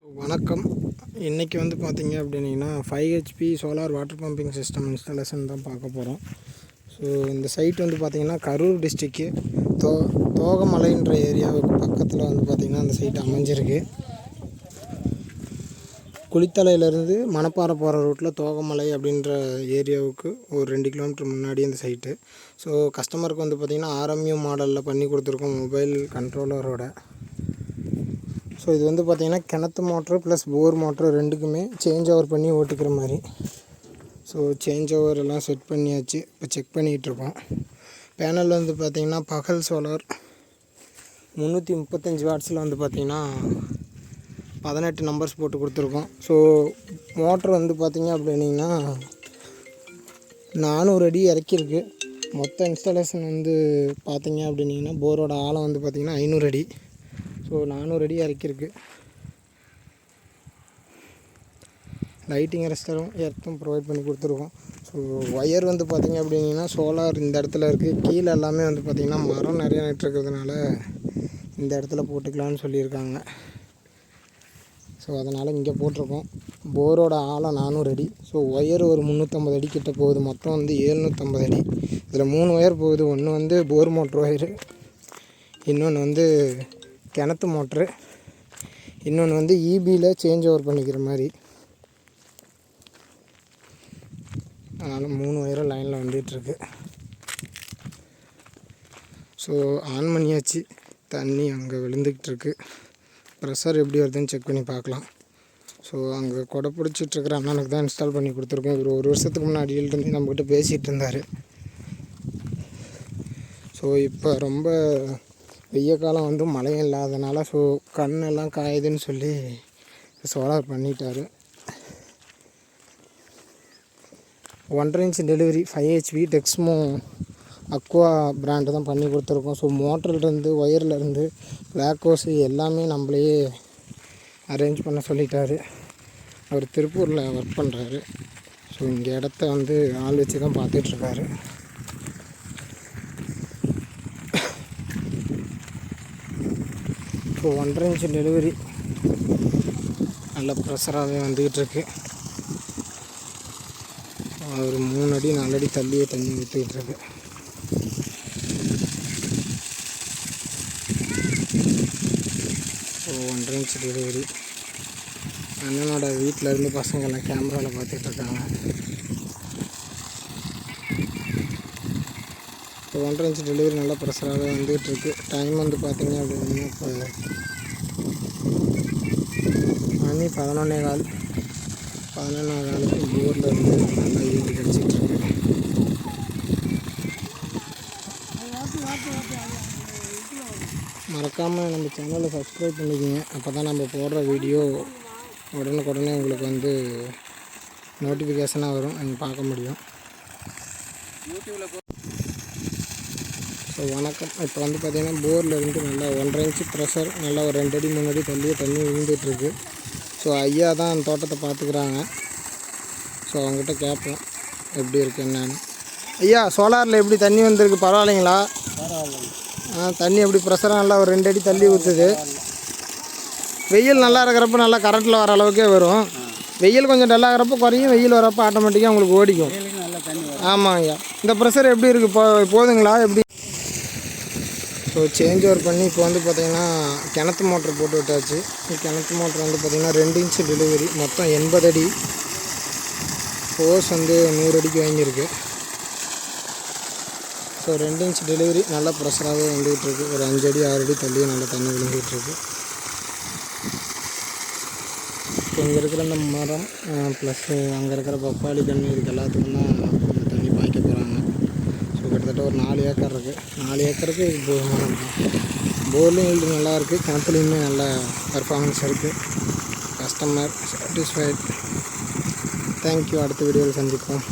வணக்கம். இன்றைக்கி வந்து பார்த்திங்க அப்படின்னா 5 HP solar water pumping system installation தான் பார்க்க போகிறோம். ஸோ இந்த சைட் வந்து பார்த்திங்கன்னா கரூர் டிஸ்ட்ரிக்கு தோகமலைன்ற ஏரியாவுக்கு பக்கத்தில் வந்து பார்த்திங்கன்னா அந்த சைட் அமைஞ்சிருக்கு. குளித்தலையிலேருந்து மணப்பாறை போகிற ரூட்டில் தோகமலை அப்படின்ற ஏரியாவுக்கு ஒரு 2 கிலோமீட்டர் முன்னாடி இந்த சைட்டு. ஸோ கஸ்டமருக்கு வந்து பார்த்திங்கன்னா RMU மாடலில் பண்ணி கொடுத்துருக்கோம், மொபைல் கண்ட்ரோலரோட. ஸோ இது வந்து பார்த்திங்கன்னா கிணத்து மோட்ரு ப்ளஸ் போர் மோட்ரு ரெண்டுக்குமே சேஞ்ச் ஓவர் பண்ணி ஓட்டுக்கிற மாதிரி. ஸோ சேஞ்ச் ஓவர் எல்லாம் செட் பண்ணியாச்சு. இப்போ செக் பண்ணிகிட்ருக்கோம். பேனல் வந்து பார்த்திங்கன்னா பகல் சோலார் 335 வாட்ஸில் வந்து பார்த்திங்கன்னா 18 நம்பர்ஸ் போட்டு கொடுத்துருக்கோம். ஸோ மோட்ரு வந்து பார்த்திங்க அப்படின்னா 400 அடி இறக்கிருக்கு. மொத்த இன்ஸ்டாலேஷன் வந்து பார்த்திங்க அப்படின்னா போரோட ஆழம் வந்து பார்த்திங்கன்னா 500 அடி. ஸோ 400 அடி இறக்கிருக்கு. லைட்டிங் எர்த்தும் ப்ரொவைட் பண்ணி கொடுத்துருக்கோம். ஸோ ஒயர் வந்து பார்த்திங்க அப்படின்னா சோலார் இந்த இடத்துல இருக்குது. கீழே எல்லாமே வந்து பார்த்திங்கன்னா மரம் நிறையா நட்டுருக்கிறதுனால இந்த இடத்துல போட்டுக்கலான்னு சொல்லியிருக்காங்க. ஸோ அதனால் இங்கே போட்டிருக்கோம். போரோட ஆழம் 400 அடி. ஸோ ஒயர் ஒரு 350 அடி கிட்ட போகுது. மொத்தம் வந்து 750 அடி. இதில் 3 ஒயர் போகுது. ஒன்று வந்து போர் மோட்ரு ஒயரு, இன்னொன்று வந்து கிணத்து மோட்ரு, இன்னொன்று வந்து EBயில் சேஞ்ச் ஓவர் பண்ணிக்கிற மாதிரி. அதனால் 3 ஒயரும் லைனில் வந்துகிட்ருக்கு. ஸோ ஆன் பண்ணியாச்சு. தண்ணி அங்கே விழுந்துக்கிட்டுருக்கு. ப்ரெஷர் எப்படி வருதுன்னு செக் பண்ணி பார்க்கலாம். ஸோ அங்கே கொடை பிடிச்சிட்ருக்கிற அண்ணனுக்கு தான் இன்ஸ்டால் பண்ணி கொடுத்துருக்கோம். இவர் 1 வருஷத்துக்கு முன்னாடியிலிருந்து நம்மக்கிட்ட பேசிகிட்டு இருந்தார். ஸோ இப்போ ரொம்ப வெய்ய காலம் வந்து மழையும் இல்லாதனால ஸோ கண்ணெல்லாம் காயுதுன்னு சொல்லி சோலார் பண்ணிட்டார். 1.5 inch delivery 5 HP Texmo Aqua brand தான் பண்ணி கொடுத்துருக்கோம். ஸோ மோட்டர்லேருந்து ஒயர்லேருந்து பிளாக் ஹோஸு எல்லாமே நம்மளையே அரேஞ்ச் பண்ண சொல்லிட்டார். அவர் திருப்பூரில் ஒர்க் பண்ணுறாரு. ஸோ இங்கே இடத்த வந்து ஆள் வச்சு தான் பார்த்துட்ருக்காரு. ஸோ 1.5 இன்ச் டெலிவரி நல்ல ப்ரெஷராகவே வந்துக்கிட்டுருக்கு. ஒரு 3 அடி 4 அடி தள்ளியே தண்ணி ஊற்றிக்கிட்டுருக்கு. So 1.5 inch delivery. அண்ணனோட வீட்டில் இருந்து பசங்கள்லாம் கேமராவில் பார்த்துட்ருக்காங்க. ஸோ 1.5 இன்ச் டெலிவரி நல்ல ப்ரெஷராகவே வந்துகிட்ருக்கு. டைம் வந்து பார்த்திங்க அப்படின்னா இப்போ மணி 11:15 போரில் இருந்து நல்லா ஈல்டு கிடச்சிட்ருக்கு. மறக்காமல் நம்ம சேனலை சப்ஸ்கிரைப் பண்ணிக்கோங்க. அப்போ தான் நம்ம போடுற வீடியோ உடனுக்குடனே உங்களுக்கு வந்து நோட்டிஃபிகேஷனாக வரும், நீங்கள் பார்க்க முடியும். ஸோ வணக்கம். இப்போ வந்து பார்த்திங்கன்னா போரில் இருந்து நல்லா 1.5 இன்ச் ப்ரெஷர் நல்லா ஒரு 2 அடி 3 அடி தள்ளியே தண்ணி விழுந்துட்டுருக்கு. ஸோ ஐயா தான் அந்த தோட்டத்தை பார்த்துக்குறாங்க. ஸோ அவங்ககிட்ட கேட்போம் எப்படி இருக்குது என்னன்னு. ஐயா, சோலாரில் எப்படி தண்ணி வந்திருக்கு, பரவாயில்லைங்களா? தண்ணி எப்படி ப்ரெஷராக நல்லா ஒரு 2 அடி தள்ளி ஊற்றுது. வெயில் நல்லா இருக்கிறப்ப நல்லா கரண்ட்டில் வர அளவுக்கே வரும். வெயில் கொஞ்சம் டல்லாகிறப்ப குறையும், வெயில் வரப்போ ஆட்டோமேட்டிக்காக உங்களுக்கு ஓடிக்கும். ஆமாம் ஐயா. இந்த ப்ரெஷர் எப்படி இருக்குது, போதுங்களா எப்படி? ஸோ சேஞ்ச் ஓவர் பண்ணி இப்போ வந்து பார்த்திங்கன்னா கிணத்து மோட்ரு போட்டு விட்டாச்சு. கிணத்து மோட்ரு வந்து பார்த்திங்கன்னா 2 இன்ச் டெலிவரி, மொத்தம் 80 அடி. ஃபோர்ஸ் வந்து 100 அடிக்கு வாங்கியிருக்கு. ஸோ 2 இன்ச் டெலிவரி நல்ல ப்ரெஷராகவே வந்துகிட்ருக்கு. ஒரு 5 அடி 6 அடி தள்ளியே நல்லா தண்ணி விழுந்துகிட்ருக்கு. இப்போ இங்கே இருக்கிற இந்த மரம் ப்ளஸ்ஸு அங்கே இருக்கிற பப்பாளி கன்று இதுக்கு எல்லாத்துக்கும் தான் தண்ணி பாய்க்க போகிறாங்க. ஸோ கிட்டத்தட்ட ஒரு 4 ஏக்கர் இருக்குது. 4 ஏக்கருக்கு இது போதுமான போர்லேயும் ஈல்டு நல்லாயிருக்கு, கிணத்துலேயுமே நல்ல பர்ஃபார்மன்ஸ் இருக்குது. Customer satisfied. தேங்க்யூ. அடுத்த வீடியோவில் சந்திப்போம்.